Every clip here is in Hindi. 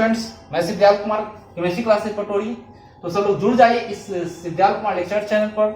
स्टूडेंट्स, मैं सिद्धार्थ कुमार, केमिस्ट्री क्लासेस पटोरी। तो सब लोग जुड़ जाइए इस सिद्धार्थ कुमार लेक्चर चैनल पर,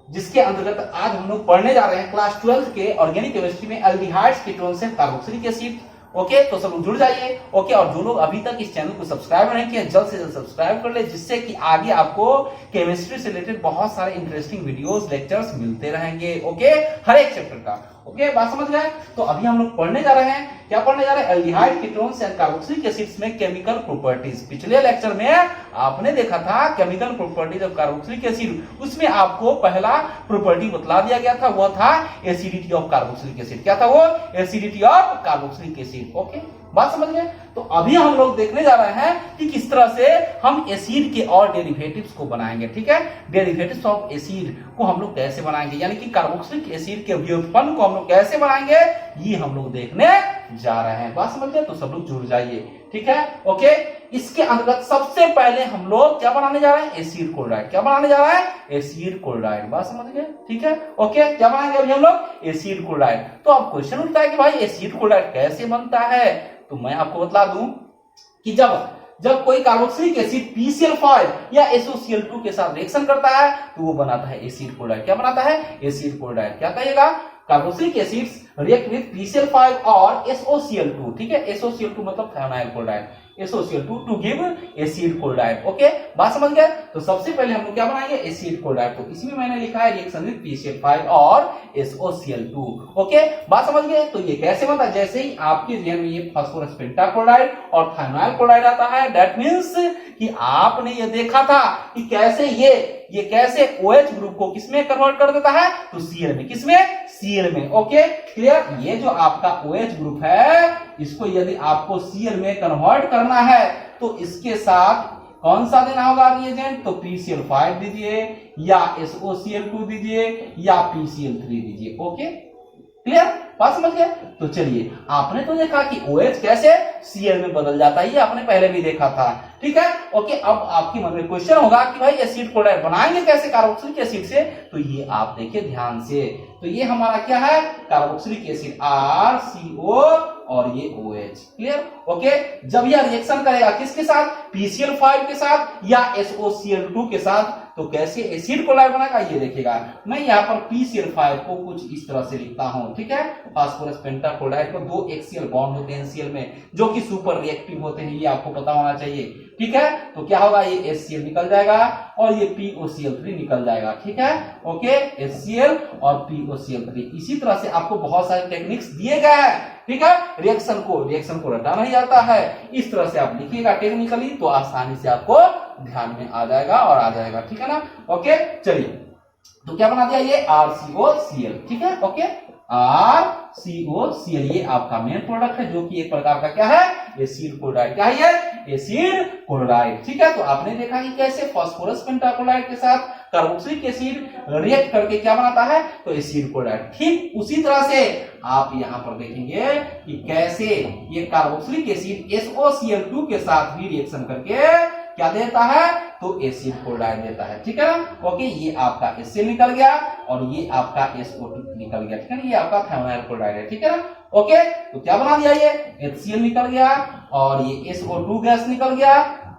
जिसके अंतर्गत आज हम लोग पढ़ने जा रहे हैं क्लास 12 के ऑर्गेनिक केमिस्ट्री में aldehydes, ketones and carboxylic acid. Okay, तो सब लोग जुड़ जाइए। ओके, और जो लोग अभी तक इस चैनल को सब्सक्राइब नहीं किया, जल्द से जल्द सब्सक्राइब कर ले, जिससे कि आगे आपको केमिस्ट्री से रिलेटेड बहुत सारे इंटरेस्टिंग वीडियोस, लेक्चर्स मिलते रहेंगे। ओके, हर एक चैप्टर का। ओके, बात समझ गए? तो अभी हम लोग पढ़ने जा रहे हैं, क्या पढ़ने जा रहे हैं? Aldehyde, ketones and carboxylic acids में केमिकल प्रॉपर्टीज। पिछले लेक्चर में आपने देखा था chemical properties of carboxylic acid, उसमें आपको पहला प्रॉपर्टी बतला दिया गया था, वह था एसिडिटी ऑफ कार्बोक्सिलिक एसिड। क्या था वो? Acidity of carboxylic acid. Okay, बात समझ गए? तो अभी हम लोग देखने जा रहे हैं कि किस तरह से हम एसिड के और डेरिवेटिव्स को बनाएंगे। ठीक है, डेरिवेटिव्स ऑफ एसिड को हम लोग कैसे बनाएंगे, यानी कि कार्बोक्सिलिक एसिड के व्युत्पन्न को हम लोग कैसे बनाएंगे, ये हम लोग देखने जा रहे हैं। बात समझ गए? तो सब लोग जुड़ जाइए। ठीक है, ओके। इसके अंतर्गत सबसे पहले हम लोग क्या बनाने जा रहे हैं? Acid chloride. क्या बनाने जा रहे हैं? Acid chloride. बात समझ गए? ठीक है, ओके। क्या बनाएंगे अभी हम लोग? Acid chloride. तो अब क्वेश्चन उठता है कि भाई एसिड क्लोराइड कैसे बनता है? तो मैं आपको बता दूं कि जब कोई कार्बोक्सिलिक एसिड PCl5 या SOCl2 के साथ रिएक्शन करता है तो वो बनाता है एसिड क्लोराइड। क्या बनाता है? Acid chloride. क्या कहिएगा? Carboxylic acids react with PCl5 और SOCl2। ठीक है, SOCl2 मतलब thionyl chloride, SOCl2 to give acid chloride. Okay, बात समझ गए? तो सबसे पहले हम लोग क्या बनाएंगे? Acid chloride. तो इसमें मैंने लिखा है रिएक्शन विद PCl5 और SOCl2। ओके, बात समझ गए? तो ये कैसे बनता है? जैसे ही आपके जहन में ये फास्फोरस पेंटाक्लोराइड और थायोनाइल क्लोराइड आता है, दैट मींस कि आपने ये देखा था कि कैसे ये कैसे OH ग्रुप को किसमें कन्वर्ट कर देता है? तो Cl में। किसमें? Cl में। Okay, clear? ये जो आपका OH ग्रुप है, इसको यदि आपको Cl में कन्वर्ट करना है तो इसके साथ कौन सा देना होगा रिएजेंट? तो PCl5 दीजिए या SOCl2 दीजिए या PCl3 दीजिए। Okay, clear? बात समझ गए? तो चलिए, आपने तो देखा कि OH कैसे Cl में बदल जाता है, ये आपने पहले भी देखा था। ठीक है, ओके। अब आपके मन में क्वेश्चन होगा कि भाई एसिड क्लोराइड बनाएंगे कैसे कार्बोक्सिलिक एसिड से? तो ये आप देखिए ध्यान से। तो ये हमारा क्या है? कार्बोक्सिलिक एसिड RCO और ये OH। क्लियर? ओके, जब यह रिएक्शन करेगा किसके साथ? PCl5 के साथ या SOCl2 के साथ, तो कैसे एसिड क्लोराइड बनेगा ये देखिएगा। मैं यहाँ पर PCl5 को कुछ इस तरह से लिखता हूं। ठीक है, फास्फोरस पेंटाक्लोराइड को 2 एक्सियल बॉन्ड होते हैं Cl में, जो कि सुपर रिएक्टिव होते हैं, ये आपको पता होना चाहिए। ठीक है, तो क्या होगा? ये HCl निकल जाएगा और ये POCl3 निकल जाएगा। ठीक है, ओके, HCl और POCl3। इसी तरह से आपको बहुत सारे टेक्निक्स दिए गए हैं। ठीक है, रिएक्शन को रटा नहीं जाता है, इस तरह से आप लिखिएगा टेक्निकली, तो आसानी से आपको ध्यान में आ जाएगा और आ जाएगा। ठीक है ना? ओके, चलिए, तो क्या बना दिया? ये RCOCl। ठीक है, ओके, RCOCl ये आपका मेन प्रोडक्ट है, जो कि एक प्रकार का क्या है? Acid chloride. क्या है ये? Acid chloride. ठीक है, तो आपने देखा कि कैसे फास्फोरस पेंटाक्लोराइड के साथ कार्बोक्सिलिक एसिड रिएक्ट करके क्या बनाता है? तो एसिड क्लोराइड। ठीक उसी तरह से आप यहां पर देखेंगे कि कैसे ये कार्बोक्सिलिक एसिड SOCl2 के साथ भी रिएक्शन करके क्या देता है? तो एसिड क्लोराइड देता है। ठीक है ना? ओके, ये आपका HCl निकल गया और ये आपका SO2 निकल गया। ठीक है ना? ये आपका थायोनाइल क्लोराइड है। ठीक है ना? ओके, तो क्या बना दिया? ये HCl निकल गया और ये SO2 गैस निकल गया।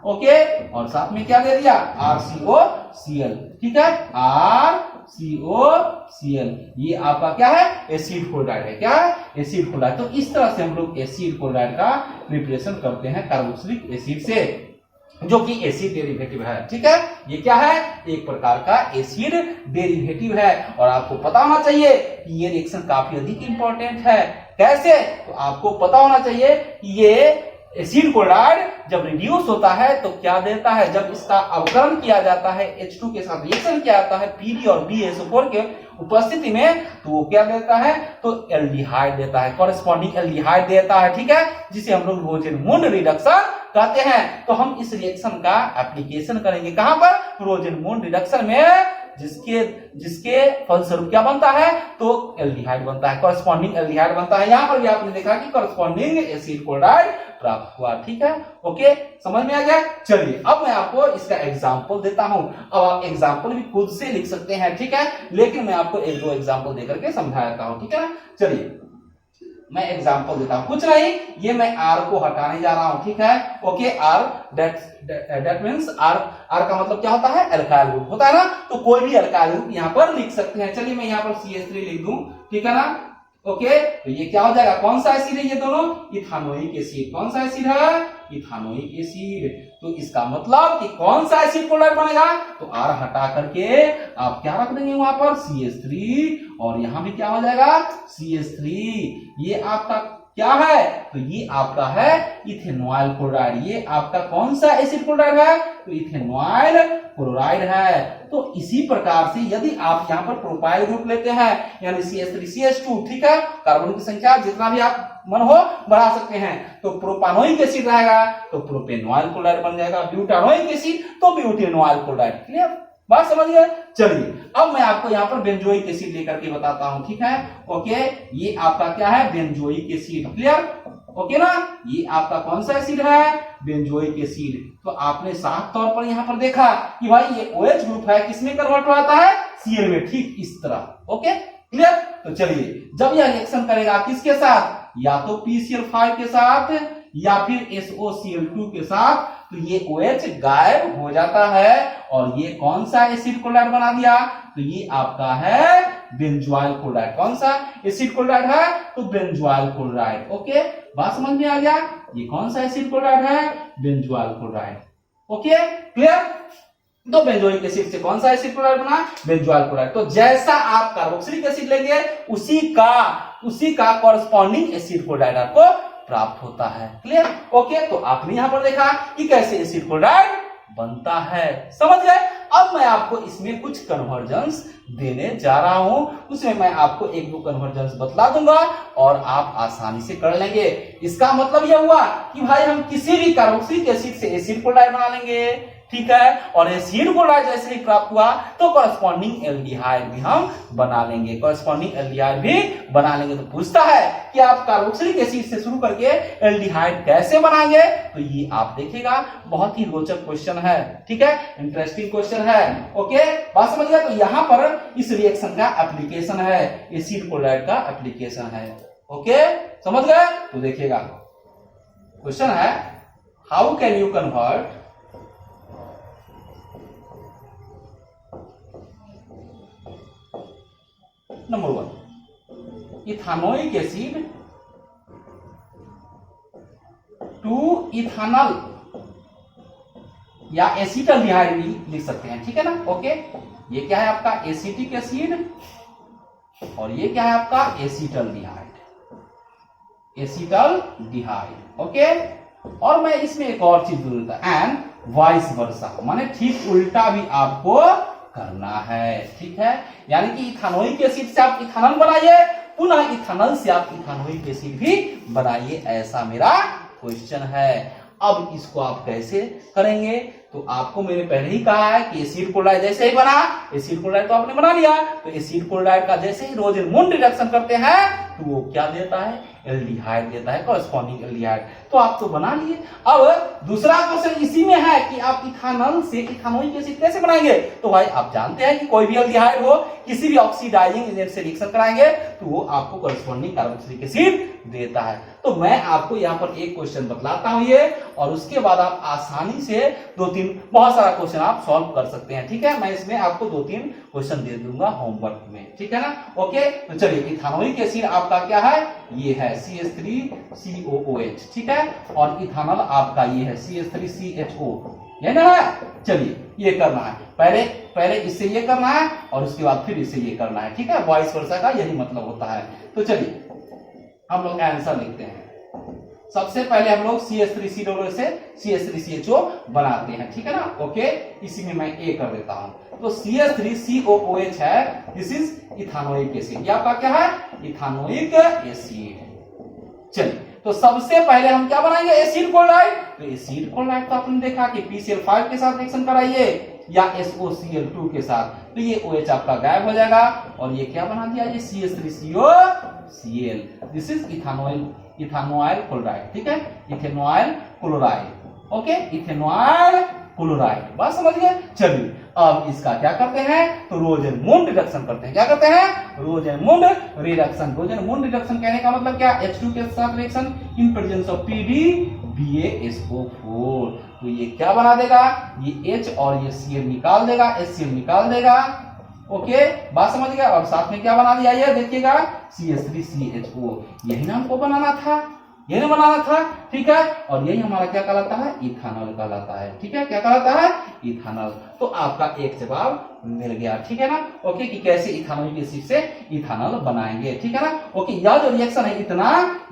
ओके, और साथ में क्या दे दिया? RCOCl। ठीक है, RCOCl ये आपका क्या है? एसिड क्लोराइड है। क्या है? Acid chloride. तो इस तरह से हम लोग एसिड क्लोराइड का प्रिपरेशन करते हैं कार्बोक्सिलिक एसिड से, जो कि एसिड डेरिवेटिव है। ठीक है, ये क्या है? एक प्रकार का एसिड डेरिवेटिव है। और आपको पता होना चाहिए कि ये रिएक्शन काफी अधिक इंपॉर्टेंट है। कैसे? तो आपको पता होना चाहिए कि ये एसिड क्लोराइड जब रिड्यूस होता है तो क्या देता है? जब इसका अवकरण किया जाता है, H2 के साथ रिएक्शन किया जाता है Pd और BaSO4 के उपस्थिति में, तो वो क्या देता है? तो एल्डिहाइड देता है, कॉरेस्पॉन्डिंग एल्डिहाइड देता है। ठीक है, जिसे हम लोग रोजेनमुंड रिडक्शन कहते हैं। तो हम इस रिएक्शन का एप्लीकेशन करेंगे कहां पर? रोजेनमुंड रिडक्शन में, जिसके फलस्वरूप क्या बनता है? तो एल्डिहाइड बनता है, कॉरेस्पॉन्डिंग एल्डिहाइड बनता है। यहां पर भी आपने देखा कि कॉरेस्पॉन्डिंग एसिड क्लोराइड प्राप्त हुआ। ठीक है, ओके, समझ में आ गया? चलिए, अब मैं आपको इसका एग्जांपल देता हूं। अब आप एग्जांपल भी खुद से लिख सकते हैं। ठीक है, लेकिन मैं आपको एक दो एग्जांपल देकर के समझाता हूं। ठीक है ना? चलिए, मैं एग्जांपल देता हूं, कुछ नहीं, ये मैं R को हटाने जा रहा हूं, ठीक है, okay, R that means R का मतलब क्या होता है, अल्काइल ग्रुप होता है ना, तो कोई भी अल्काइल ग्रुप यहां पर लिख सकते हैं। चलिए मैं यहां पर CH3 लिख दूं, ठीक है ना, ओके, तो ये क्या हो जाएगा, कौन सा एसिड है ये दोनों, इथानोइक एसिड। कौन सा एसिड है, इथानोइक एसिड। तो इसका मतलब कि कौन सा एसिड क्लोराइड बनेगा, तो R हटा करके आप क्या रख देंगे वहां पर, CH3, और यहां भी क्या हो जाएगा, CH3। ये आपका क्या है, तो ये आपका है इथेनॉल क्लोराइड। ये आपका कौन सा एसिड क्लोराइड है, तो इथेनॉल क्लोराइड है। तो इसी प्रकार से यदि आप यहाँ पर प्रोपाइल ग्रुप लेते हैं, यानी CH3 CH2, ठीक है, कार्बन की संख्या जितना भी आप मन हो बढ़ा सकते हैं, तो प्रोपानोइक एसिड रहेगा तो प्रोपेनॉइल क्लोराइड बन जाएगा, ब्यूटानोइक एसिड तो ब्यूटेनॉइल क्लोराइड। क्लियर, बात समझ गए। चलिए अब मैं आपको यहाँ पर बेंजोइक एसिड लेकर के बताता हूं, ठीक है, ओके, ये आपका क्या है, बेंजोइक एसिड। क्लियर, ओके ना, ये आपका कौन सा एसिड है, बेंजोइक एसिड। तो आपने साफ तौर पर यहाँ पर देखा कि भाई ये OH ग्रुप है, किसमें कन्वर्ट होता है, Cl में, ठीक इस तरह। Okay, clear. तो चलिए जब यह रिएक्शन करेगा किसके साथ, या तो PCl5 के साथ या फिर SOCl2 के साथ, तो ये OH गायब हो जाता है और ये कौन सा एसिड क्लोराइड बना दिया, तो ये आपका है बेंजोइल क्लोराइड। कौन सा एसिड क्लोराइड है, तो बेंजोइल क्लोराइड। ओके, बात समझ में आ गया, ये कौन सा एसिड क्लोराइड है, बेंजोइल क्लोराइड। Okay, clear. तो बेंजोइक एसिड से कौन सा एसिड क्लोराइड बना, बेंजोइल क्लोराइड। तो जैसा आप कार्बोक्सिलिक एसिड लेंगे उसी का कॉरस्पॉन्डिंग एसिड क्लोराइड आपको प्राप्त होता है। Clear, okay. तो आपने यहां पर देखा कि कैसे एसिड क्लोराइड बनता है, समझ गए। अब मैं आपको इसमें कुछ कन्वर्जन्स देने जा रहा हूं, उसमें मैं आपको एक दो कन्वर्जन्स बतला दूंगा और आप आसानी से कर लेंगे। इसका मतलब यह हुआ कि भाई हम किसी भी कार्बोक्सिलिक एसिड से एसिड क्लोराइड बना लेंगे, ठीक है, और एसिड क्लोराइड जैसे ही प्राप्त हुआ तो कॉरस्पॉन्डिंग एल्डिहाइड भी हम बना लेंगे, कॉरस्पॉन्डिंग एल्डिहाइड भी बना लेंगे। तो पूछता है कि आप कार्बोक्सिलिक एसिड से शुरू करके एल्डिहाइड कैसे बनाएंगे, तो ये आप देखिएगा, बहुत ही रोचक क्वेश्चन है, ठीक है, इंटरेस्टिंग क्वेश्चन है। ओके, बात समझ गया। तो यहां पर इस रिएक्शन का एप्लीकेशन है, एसिड क्लोराइड का एप्लीकेशन है। ओके, समझ गए। तो देखिएगा क्वेश्चन है, how can you convert number 1 ethanoic acid to ethanal या एसिटल्डिहाइड भी लिख सकते हैं, ठीक है ना। ओके, ये क्या है आपका एसिटिक एसिड और ये क्या है आपका एसिटल्डिहाइड, एसिटल्डिहाइड। ओके, और मैं इसमें एक और चीज दूं, एंड वाइस वर्सा, माने ठीक उल्टा भी आपको करना है, ठीक है। यानी कि इथानोइक एसिड से आप इथानल बनाइए, पुनः इथानल से आप इथानोइक एसिड भी बनाइए, ऐसा मेरा क्वेश्चन है। अब इसको आप कैसे करेंगे, तो आपको मैंने पहले ही कहा है कि एसिड क्लोराइड जैसे ही बना, एसिड क्लोराइड तो आपने बना लिया, तो एसिड क्लोराइड का जैसे ही रोजेनमून रिडक्शन करते हैं तो वो क्या देता है, एल्डिहाइड देता है, कॉरस्पॉन्डिंग एल्डिहाइड। तो आप तो बना लिए। अब दूसरा क्वेश्चन इसी में है कि आप इथानल से इथानोइक एसिड कैसे बनाएंगे। तो भाई आप जानते हैं कि कोई भी एल्डिहाइड हो, किसी भी ऑक्सीडाइजिंग एजेंट से रिएक्शन कराएंगे तो वो आपको कॉरस्पॉन्डिंग कार्बोक्सिलिक एसिड देता है। तो मैं आपको यहाँ पर एक क्वेश्चन बतलाता हूं ये, और उसके बाद आप आसानी से दो तीन बहुत सारा क्वेश्चन आप सॉल्व कर सकते हैं, ठीक है। मैं इसमें आपको 2-3 क्वेश्चन दे दूंगा होमवर्क में, ठीक है ना। ओके, तो चलिए इथानोइक एसिड आपका क्या है, ये है CH3COOH, ठीक है, और इथानल आपका ये है CH3CHO, ये ना है। चलिए ये करना है, पहले इससे ये करना है और उसके बाद फिर इससे ये करना है, ठीक है। वाइस वर्सा का यही मतलब होता है। तो चलिए हम लोग आंसर लिखते हैं। सबसे पहले हम लोग CH3COOH से CH3CHO बनाते हैं, ठीक है ना। ओके, इसी में मैं A कर देता हूं। तो CH3COOH है, दिस इज इथानोइक एसिड। ये आपका क्या है, इथानोइक एसिड। चलिए, तो सबसे पहले हम क्या बनाएंगे, एसिड क्लोराइड। तो एसिड क्लोराइड तो आपने देखा कि PCl5 के साथ रिएक्शन कराइए या SOCl2 के साथ, तो ये OH आपका गायब हो जाएगा और ये क्या बना दिया, ये CH3COCl, दिस इज इथानोइल क्लोराइड, ठीक है, ethanoyl chloride. Okay, ethanoyl chloride, बात समझ गए। चलिए अब इसका क्या करते हैं, तो रोजेनमुंड रिडक्शन करते हैं। क्या करते हैं, रोजेनमुंड रिडक्शन। रोजेनमुंड रिडक्शन कहने का मतलब क्या, H2 के साथ reaction in presence of PdBaSO4। तो ये क्या बना देगा, ये H और ये Cl निकाल देगा, HCl निकाल देगा। ओके, बात समझ गया। और साथ में क्या बना दिया, ये देखिएगा CH3CHO, यही ना हमको बनाना था, यही बनाना था, ठीक है। और यही हमारा क्या कहलाता है, इथानॉल कहलाता है, ठीक है। क्या कहलाता है, इथानॉल। तो आपका एक जवाब मिल गया, ठीक है ना। ओके, कि कैसे इथानॉल एसिड से इथानॉल बनाएंगे, ठीक है ना। ओके, यह जो रिएक्शन है इतना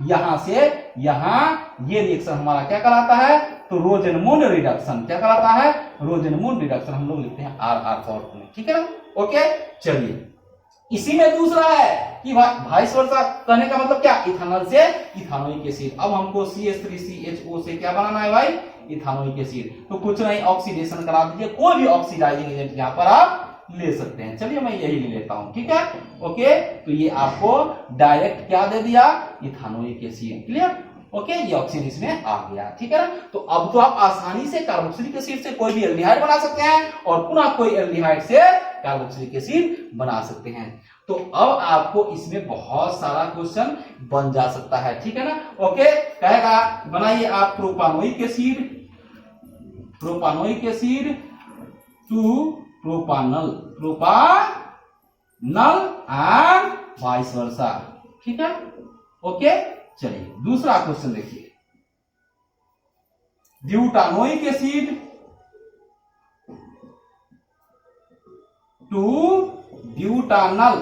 यहां से यहां, ये रिएक्शन हमारा क्या कहलाता है, तो रोजेनमुंड रिडक्शन। क्या कहलाता है, रोजेनमुंड रिडक्शन। हम लोग लिखते हैं RR फॉर्म में, ठीक है ना। ओके, चलिए इसी में दूसरा है कि वाइस वर्सा, कहने का मतलब क्या, इथानॉल से इथानोइक एसिड। अब हमको CH3CHO से क्या बनाना है भाई, इथानोइक एसिड। तो कुछ नहीं, ऑक्सीडेशन करा दीजिए, कोई भी ऑक्सीडाइजिंग एजेंट यहाँ पर आप ले सकते हैं। चलिए मैं यही ले लेता हूं, ठीक है। ओके, तो ये आपको डायरेक्ट क्या दे दिया, इथानोइक एसिड। क्लियर, ओके, ये ऑक्सीजन इसमें आ गया, ठीक है ना। तो अब तो आप आसानी से कार्बोक्सिलिक एसिड से कोई भी एल्डिहाइड बना सकते हैं और पुनः कोई एल्डिहाइड से कार्बोक्सिलिक एसिड बना सकते हैं। तो अब आपको इसमें बहुत सारा क्वेश्चन बन जा सकता है, ठीक है ना। ओके, कहेगा बनाइए आप propanoic acid, propanoic acid to propanal, propanal and vice versa, ठीक है। ओके, चलिए दूसरा क्वेश्चन देखिए, butanoic acid to butanal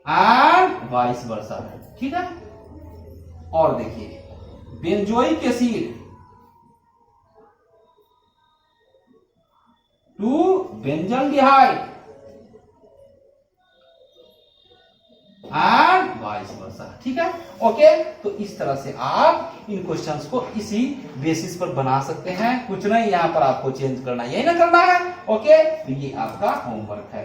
and vice versa, ठीक है। और देखिए benzoic acid to benzaldehyde and vice versa, ठीक है। ओके, तो इस तरह से आप इन क्वेश्चंस को इसी बेसिस पर बना सकते हैं। कुछ नहीं, यहां पर आपको चेंज करना, यही ना करना है। ओके, तो ये आपका होमवर्क है।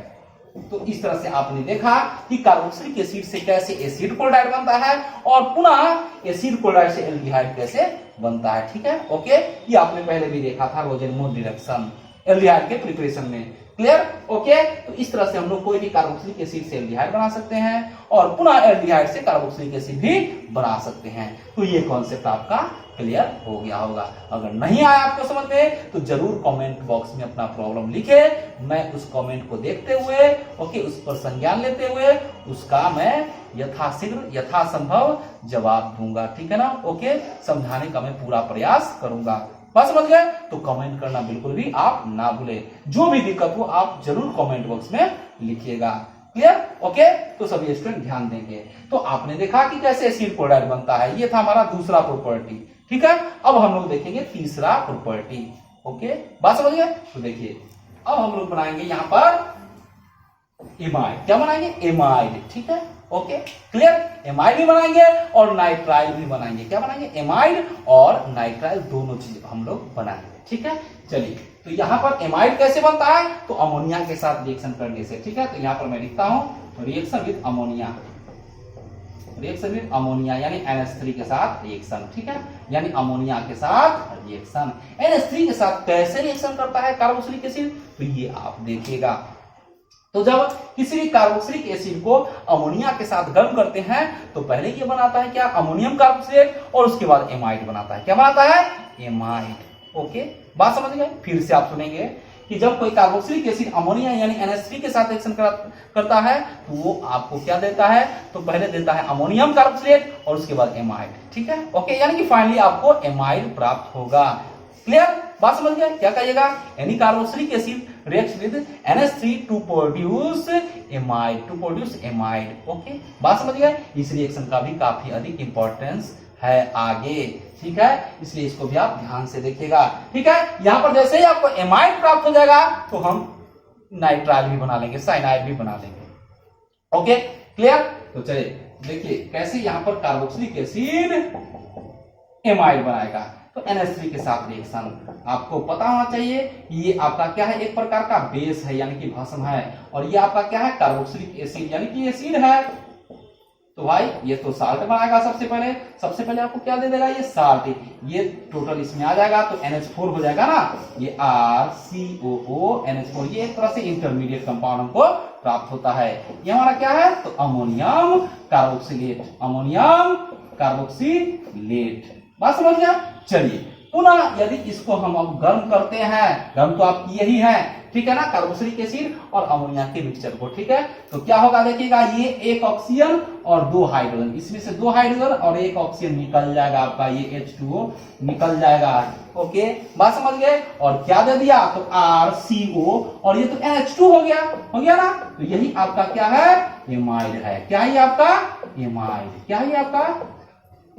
तो इस तरह से आपने देखा कि कार्बोक्सिलिक एसिड से कैसे एसिड क्लोराइड बनता है और पुनः एसिड क्लोराइड से एल्डिहाइड कैसे बनता है, ठीक है। ओके, ये आपने पहले भी देखा था रोजेनमुंड रिडक्शन एल्डिहाइड के प्रिपरेशन में। Clear, okay. तो इस तरह से हम लोग कोई भी कार्बोक्सिलिक एसिड से एल्डिहाइड बना सकते हैं और पुनः एल्डिहाइड से कार्बोक्सिलिक एसिड भी बना सकते हैं। तो ये कॉन्सेप्ट आपका क्लियर हो गया होगा। अगर नहीं आया आपको समझ में तो जरूर कमेंट बॉक्स में अपना प्रॉब्लम लिखे, मैं उस कमेंट को देखते हुए, ओके, उस पर संज्ञान लेते हुए उसका मैं यथाशीघ्र यथासंभव जवाब दूंगा, ठीक है ना। ओके, समझाने का मैं पूरा प्रयास करूंगा। बात समझ गए, तो कमेंट करना बिल्कुल भी आप ना भूलें। जो भी दिक्कत हो आप जरूर कमेंट बॉक्स में लिखिएगा। Clear, okay. तो सभी स्टूडेंट ध्यान देंगे। तो आपने देखा कि कैसे एसिड क्लोराइड बनता है, ये था हमारा दूसरा प्रॉपर्टी, ठीक है। अब हम लोग देखेंगे तीसरा प्रॉपर्टी। ओके, बात समझ गए। तो देखिए अब हम लोग बनाएंगे यहां पर एमाइड। क्या बनाएंगे, एमाइड, ठीक है। ओके, क्लियर, एमाइड भी बनाएंगे और नाइट्राइल भी बनाएंगे। क्या बनाएंगे, एमाइड और नाइट्राइल दोनों चीज हम लोग बनाएंगे, ठीक है। चलिए, तो यहां पर एमाइड कैसे बनता है, तो अमोनिया के साथ रिएक्शन करने से, ठीक है। तो यहां पर मैं लिखता हूं reaction with ammonia, reaction with ammonia यानी NH3 के साथ रिएक्शन, ठीक है। यानी अमोनिया के साथ रिएक्शन। NH3 के साथ कैसे रिएक्शन करता है कार्बोक्सिलिक एसिड, तो ये आप देखिएगा। तो जब किसी भी कार्बोक्सिलिक एसिड को अमोनिया के साथ गर्म करते हैं तो पहले ये बनाता है क्या, अमोनियम कार्बोक्सिलेट, और उसके बाद एमाइड बनाता है। क्या बनाता है, एमाइड। ओके, बात समझ गए। फिर से आप सुनेंगे कि जब कोई कार्बोक्सिलिक एसिड अमोनिया यानी NH3 के साथ रिएक्शन करता है तो वो आपको क्या देता है, तो पहले देता है अमोनियम कार्बोक्सिलेट और उसके बाद एमाइड, ठीक है। ओके, यानी कि फाइनली आपको एमाइड प्राप्त होगा। क्लियर, बात समझ गए। क्या कहिएगा, any carboxylic acid reacts with NH3 to produce amide, to produce amide. Okay, बात समझ गए। इस रिएक्शन का भी काफी अधिक इंपॉर्टेंस है आगे, ठीक है। इसलिए इसको भी आप ध्यान से देखिएगा, ठीक है। यहां पर जैसे ही आपको एमाइड प्राप्त हो जाएगा तो हम नाइट्राइल भी बना लेंगे, साइनाइड भी बना लेंगे। Okay, clear. तो चलिए देखिए कैसे यहां पर कार्बोक्सिलिक एसिड एमाइड बनाएगा। तो NH3 के साथ रिएक्शन आपको पता होना चाहिए कि ये आपका क्या है, एक प्रकार का बेस है यानी कि भस्म है, और ये आपका क्या है, कार्बोक्सिलिक एसिड यानी कि एसिड है। तो भाई ये तो साल्ट बनाएगा सबसे पहले आपको क्या दे देगा, ये साल्ट, ये टोटल इसमें आ जाएगा तो NH4 हो जाएगा ना, ये RCOO NH4, ये एक तरह से इंटरमीडिएट कंपाउंड हमको प्राप्त होता है। ये हमारा क्या है, तो अमोनियम कार्बोक्सिलेट, अमोनियम कार्बोक्सिलेट, बात समझ गया। चलिए पुनः यदि इसको हम अब गर्म करते हैं, गर्म तो आप किए ही हैं, ठीक है ना, कार्बोक्सिलिक एसिड और अमोनिया के मिक्सचर को, ठीक है, तो क्या होगा देखिएगा, ये एक ऑक्सीजन और 2 हाइड्रोजन, इसमें से 2 हाइड्रोजन और एक ऑक्सीजन निकल जाएगा आपका, ये H2O निकल जाएगा। ओके, बात समझ गए। और क्या दे दिया, तो RCO और ये तो NH2 हो गया ना, तो यही आपका क्या है, एमाइड है। क्या है आपका एमाइड, क्या है आपका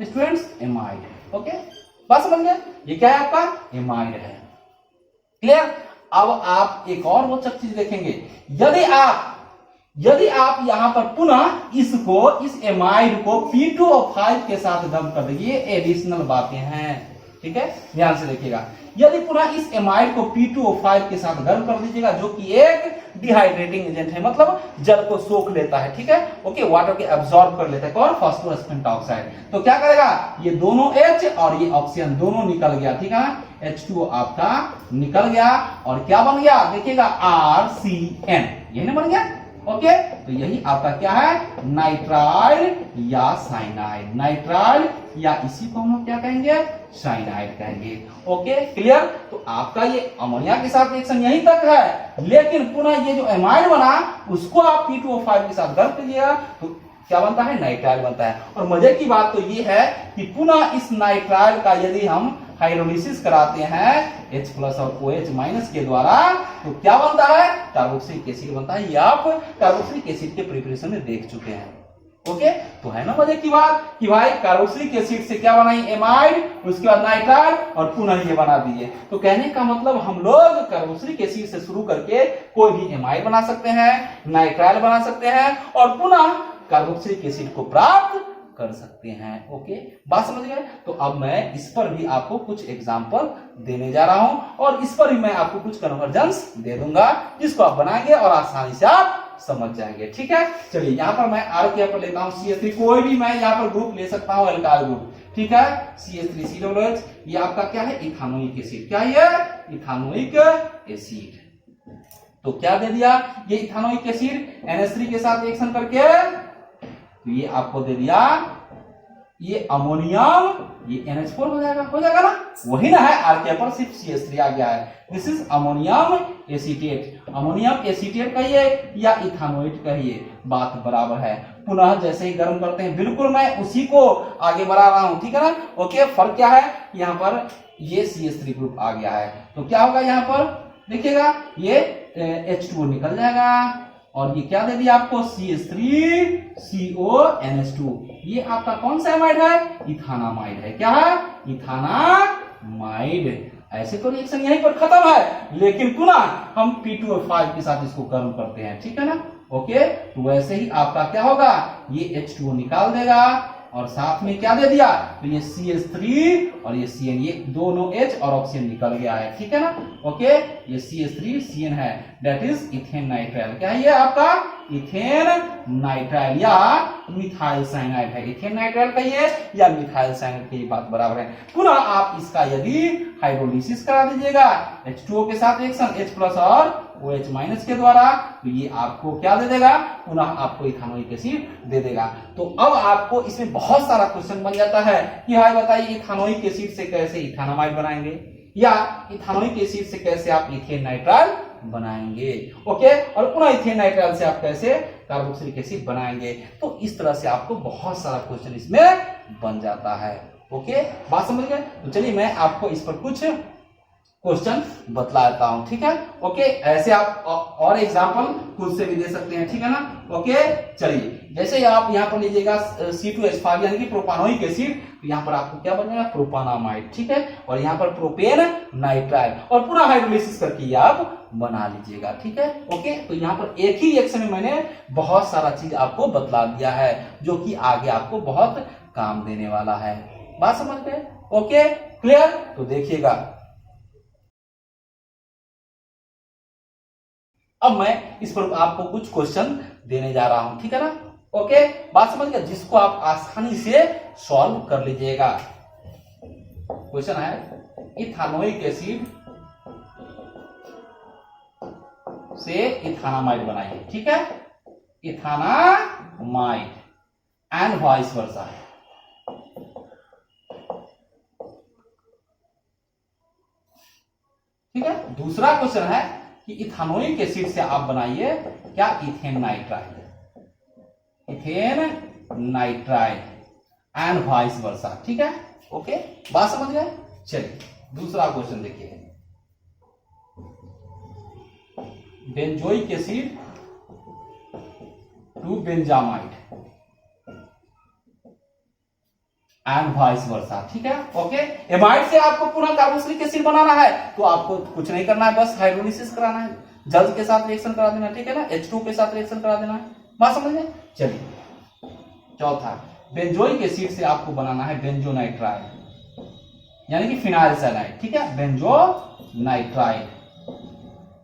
स्टूडेंट्स, एमाइड। ओके, बात समझ गए, ये क्या है आपका एमाइड है। क्लियर। अब आप एक और रोचक चीज देखेंगे, यदि आप यहां पर पुनः इस एमाइड को P2O5 के साथ गर्म कर देंगे, एडिशनल बातें हैं, ठीक है, ध्यान से देखिएगा। यदि पुनः इस एमाइड को P2O5 के साथ गर्म कर दीजिएगा, जो कि एक डिहाइड्रेटिंग एजेंट है, मतलब जल को सोख लेता है, ठीक है, ओके, वाटर के एब्सॉर्ब कर लेता है, कौन, फास्फोरस पेंटॉक्साइड। तो क्या करेगा, ये दोनों H और ये ऑक्सीजन दोनों निकल गया, ठीक है, H2O आपका निकल गया और क्या बन गया देखिएगा, RCN, ये ना बन गया। ओके, तो यही आपका क्या है, नाइट्राइल या साइनाइड, नाइट्राइल या इसी को हम लोग क्या कहेंगे, साइनाइड कहेंगे। Okay, clear. तो आपका ये अमोनिया के साथ रिएक्शन यहीं तक है, लेकिन पुनः ये जो एमाइड बना उसको आप P2O5 के साथ गर्म कीजिएगा तो क्या बनता है, नाइट्राइल बनता है। और मजे की बात तो ये है कि पुनः इस नाइट्राइल का यदि हम हाइड्रोलिसिस कराते हैं H+ और OH- के द्वारा, तो क्या बनता है, कार्बोक्सिलिक एसिड बनता है। ये आप कार्बोक्सिलिक एसिड के प्रिपरेशन में देख चुके हैं। ओके, तो है ना मजे की बात कि भाई कार्बोक्सिलिक एसिड से क्या बनाई, एमाइड, उसके बाद नाइट्राइल और पुनः ये बना दिए। तो कहने का मतलब हम लोग कार्बोक्सिलिक एसिड से शुरू करके कोई भी एमाइड बना सकते हैं, नाइट्राइल बना सकते हैं और पुनः कार्बोक्सिलिक एसिड को प्राप्त कर सकते हैं। ओके, बात समझ गए। तो अब मैं इस पर भी आपको कुछ एग्जांपल देने जा रहा हूं और इस पर भी मैं आपको कुछ कन्वर्जन्स दे दूंगा, जिसको आप बनाएंगे और आसानी से आप समझ जाएंगे। ठीक है, चलिए यहाँ पर मैं आर के पर लेता हूँ CH3, कोई भी मैं यहाँ पर ग्रुप ले सकता हूँ, एल्काइल ग्रुप, ठीक है, CH3COOH, ये आपका क्या है, इथानोइक एसिड। क्या ये, इथानोइक एसिड। तो क्या दे दिया, ये इथानोइक एसिड NH3 के साथ रिएक्शन करके तो ये आपको दे दिया ये अमोनियम, ये NH4 हो जाएगा ना, वही ना है, आर पर सिर्फ CH3 आ गया है। This is ammonium acetate, ammonium acetate कहिए या इथानोइट कहिए, बात बराबर है। पुनः जैसे ही गर्म करते हैं, बिल्कुल मैं उसी को आगे बढ़ा रहा हूं, ठीक है ना। ओके, फर्क क्या है, यहाँ पर ये CH3 ग्रुप आ गया है, तो क्या होगा यहाँ पर देखिएगा, ये H2O निकल जाएगा और ये क्या दे दिया आपको, CH3CONH2, ये आपका कौन सा एमाइड है, इथानामाइड है। क्या है, इथानामाइड। ऐसे तो रिएक्शन यहीं पर खत्म है, लेकिन पुनः हम P2O5 के साथ इसको गर्म करते हैं, ठीक है ना। ओके, तो वैसे ही आपका क्या होगा, ये H2O निकाल देगा और साथ में क्या दे दिया, तो ये CH3 और ये CN, ये दोनों H और ऑक्सीजन निकल गया है, ठीक है ना। ओके, ये CH3CN है, दैट इज इथेन नाइट्राइल। क्या है ये आपका, इथेन नाइट्राइल या मिथाइल साइनाइड है। इथेन नाइट्राइल कहिए या मिथाइल साइनाइड की बात बराबर है। पुनः आप इसका यदि हाइड्रोलिसिस करा दीजिएगा H2O के साथ रिएक्शन H+ और OH- के द्वारा, तो ये आपको क्या दे देगा, पुनः आपको इथानोइक एसिड दे देगा। तो अब आपको इसमें बहुत सारा क्वेश्चन बन जाता है कि भाई बताइए इथानोइक एसिड से कैसे इथानामाइड बनाएंगे या इथानोइक एसिड से कैसे आप इथेन नाइट्राइल बनाएंगे। ओके, और पुनः इथेन नाइट्राइल से आप कैसे कार्बोक्सिलिक एसिड बनाएंगे। तो इस तरह से आपको बहुत सारा क्वेश्चन इसमें बन जाता है। ओके, बात समझ गए। तो चलिए मैं आपको इस पर कुछ क्वेश्चन बतला देता हूं, ठीक है। ओके, ऐसे आप और एग्जांपल खुद से भी दे सकते हैं, ठीक है ना। ओके, चलिए जैसे आप यहाँ पर लीजिएगा C2H5 यानी कि प्रोपानोइक एसिड, तो यहाँ पर आपको क्या बनेगा, प्रोपानामाइड, ठीक है, और यहाँ पर प्रोपेन नाइट्राइल और पूरा हाइड्रोलिसिस करके आप बना लीजिएगा, ठीक है। ओके, तो यहाँ पर एक ही रिएक्शन में मैंने बहुत सारा चीज आपको बतला दिया है, जो कि आगे आपको बहुत काम देने वाला है। बात समझ गए। Okay, clear. तो देखिएगा अब मैं इस पर आपको कुछ क्वेश्चन देने जा रहा हूं, ठीक है ना। ओके, बात समझ गए, जिसको आप आसानी से सॉल्व कर लीजिएगा। क्वेश्चन है इथानोइक एसिड से इथानामाइड बनाइए, ठीक है, इथानामाइड एंड वाइस वर्सा। ठीक है, दूसरा क्वेश्चन है कि इथानोइक एसिड से आप बनाइए क्या, ethane nitride, ethane nitride and vice versa. ठीक है, ओके, बात समझ गए। चलिए दूसरा क्वेश्चन देखिए, benzoic acid to benzamide and vice versa. ठीक है, ओके, एमाइड से आपको पुनः कार्बोक्सिलिक एसिड बनाना है तो आपको कुछ नहीं करना है, बस हाइड्रोलिसिस कराना है, जल के साथ रिएक्शन करा देना, ठीक है ना, H2 के साथ रिएक्शन करा देना है, बात समझ गए। चलिए चौथा, बेंजोइक एसिड से आपको बनाना है बेंजोनाइट्राइड यानी कि फिनाइल सैलाइड, ठीक है, बेंजोनाइट्राइड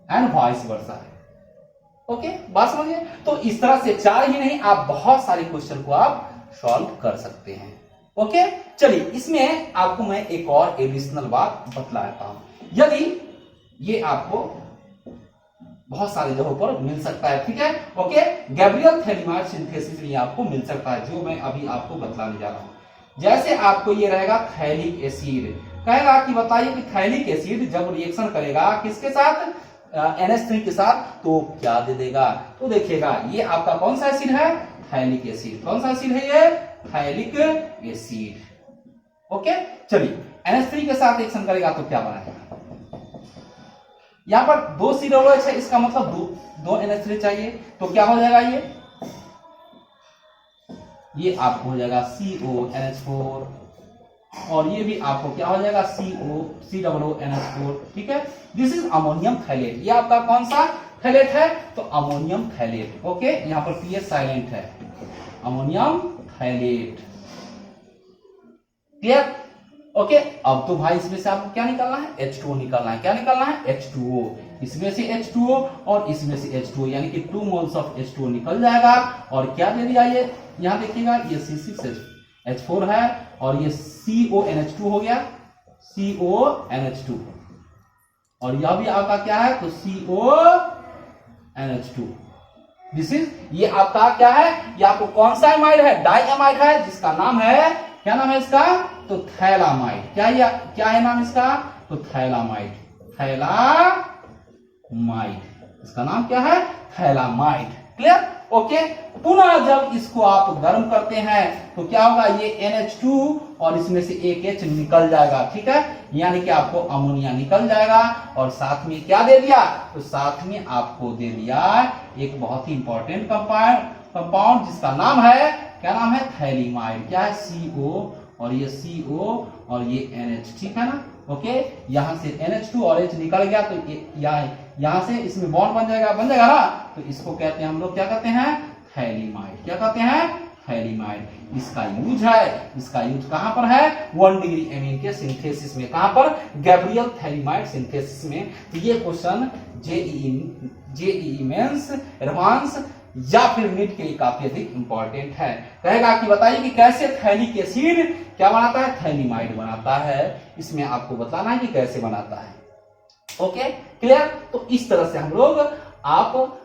एंड वाइस वर्सा। ओके, बात समझिए। तो इस तरह से चार ही नहीं, आप बहुत सारे क्वेश्चन को आप सॉल्व कर सकते हैं। ओके, चलिए इसमें आपको मैं एक और एडिशनल बात बतलाता हूं, यदि ये आपको बहुत सारी जगहों पर मिल सकता है, ठीक है, ओके, गैब्रियल थैलीमाइड सिंथेसिस में आपको मिल सकता है, जो मैं अभी आपको बतलाने जा रहा हूं। जैसे आपको ये रहेगा थैलिक एसिड, कहेगा कि बताइए कि थैलिक एसिड जब रिएक्शन करेगा किसके साथ, NH3 के साथ, तो क्या दे देगा, तो देखिएगा ये आपका कौन सा एसिड है, थैलिक एसिड। कौन सा एसिड है ये, थैलिक एसिड। ओके, चलिए NH3 के साथ रिएक्शन करेगा तो क्या बनाएगा, यहां पर 2 COOH है, इसका मतलब दो NH3 चाहिए, तो क्या हो जाएगा ये आपको हो जाएगा CONH4, और ये भी आपको क्या हो जाएगा COONH4, ठीक है, दिस इज अमोनियम थैलेट। ये आपका कौन सा थैलेट है, तो अमोनियम थैलेट। ओके, यहां पर पीएच साइलेंट है, अमोनियम थैलेट, क्लियर। ओके, अब तो भाई इसमें से आपको क्या निकालना है, H2O निकालना है। क्या निकालना है, H2O, इसमें से H2O और इसमें से H2O, यानी कि 2 मोल्स ऑफ H2O निकल जाएगा। और क्या दे दिया, ये यहां देखिएगा, ये C6H4 है और ये CONH2 हो गया, CONH2, और यह भी आपका क्या है, तो CONH2। दिस इज, ये आपका क्या है, ये आपको कौन सा एमाइड है, डाइएमाइड है, जिसका नाम है, क्या नाम है इसका, तो थैलामाइड। क्या है नाम इसका, तो थैलामाइड, थैलामाइड, इसका नाम क्या है, थैलामाइड, क्लियर। ओके, पुनः जब इसको आप गर्म करते हैं तो क्या होगा, ये NH2 और इसमें से एक H निकल जाएगा, ठीक है, यानी कि आपको अमोनिया निकल जाएगा। और साथ में क्या दे दिया, तो साथ में आपको दे दिया एक बहुत ही इंपॉर्टेंट कंपाउंड जिसका नाम है, क्या नाम है, थैलीमाइड। क्या है, CO और ये CO और ये NH, ठीक है ना। ओके, यहां से NH2 और H निकल गया तो यहां से इसमें बॉन्ड बन जाएगा ना, तो इसको कहते हैं हम लोग, क्या कहते हैं, थैलीमाइड। क्या कहते हैं, थैलीमाइड। इसका यूज कहां पर है, 1 डिग्री एमीन के सिंथेसिस में, कहां पर, गैब्रियल थैलीमाइड सिंथेसिस में। तो ये क्वेश्चन जेईई मेंस, एडवांस या फिर नीट के लिए काफी अधिक इंपॉर्टेंट है। कहेगा कि बताइए कि कैसे थैलिक एसिड क्या बनाता है, थैलीमाइड बनाता है। इसमें आपको बताना है कि कैसे बनाता है। Okay, clear. तो इस तरह से हम लोग आप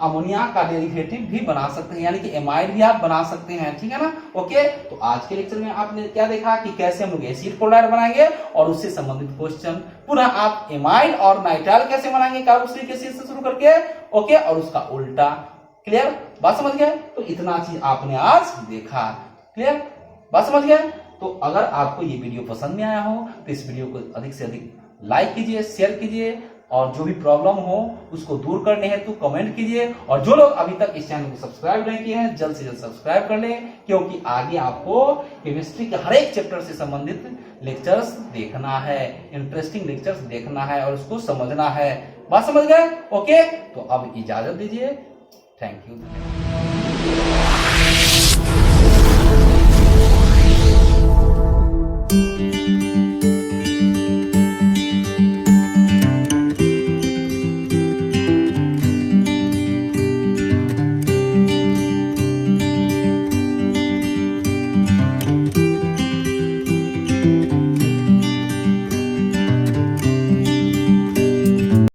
अमोनिया का डेरिवेटिव भी बना सकते हैं, यानी कि एमाइड भी आप बना सकते हैं, ठीक है ना। ओके, तो आज के लेक्चर में आपने क्या देखा कि कैसे हम लोग एसिड क्लोराइड बनाएंगे और उससे संबंधित क्वेश्चन, पुनः आप एमाइड और नाइट्राइल कैसे बनाएंगे कार्बोक्सिलिक एसिड से शुरू करके, ओके, और उसका उल्टा। क्लियर, बात समझ गए। तो इतना चीज आपने आज देखा, क्लियर, बात समझ गए। तो अगर आपको ये वीडियो पसंद में आया हो तो इस वीडियो को अधिक से अधिक लाइक कीजिए, शेयर कीजिए, और जो भी प्रॉब्लम हो उसको दूर करने हेतु कमेंट कीजिए। और जो लोग अभी तक इस चैनल को सब्सक्राइब नहीं किए हैं, जल्द से जल्द सब्सक्राइब कर लें, क्योंकि आगे आपको केमिस्ट्री के हर एक चैप्टर से संबंधित लेक्चर्स देखना है, इंटरेस्टिंग लेक्चर्स देखना है और उसको समझना है। बात समझ गए। ओके, तो अब इजाजत दीजिए। Thank you.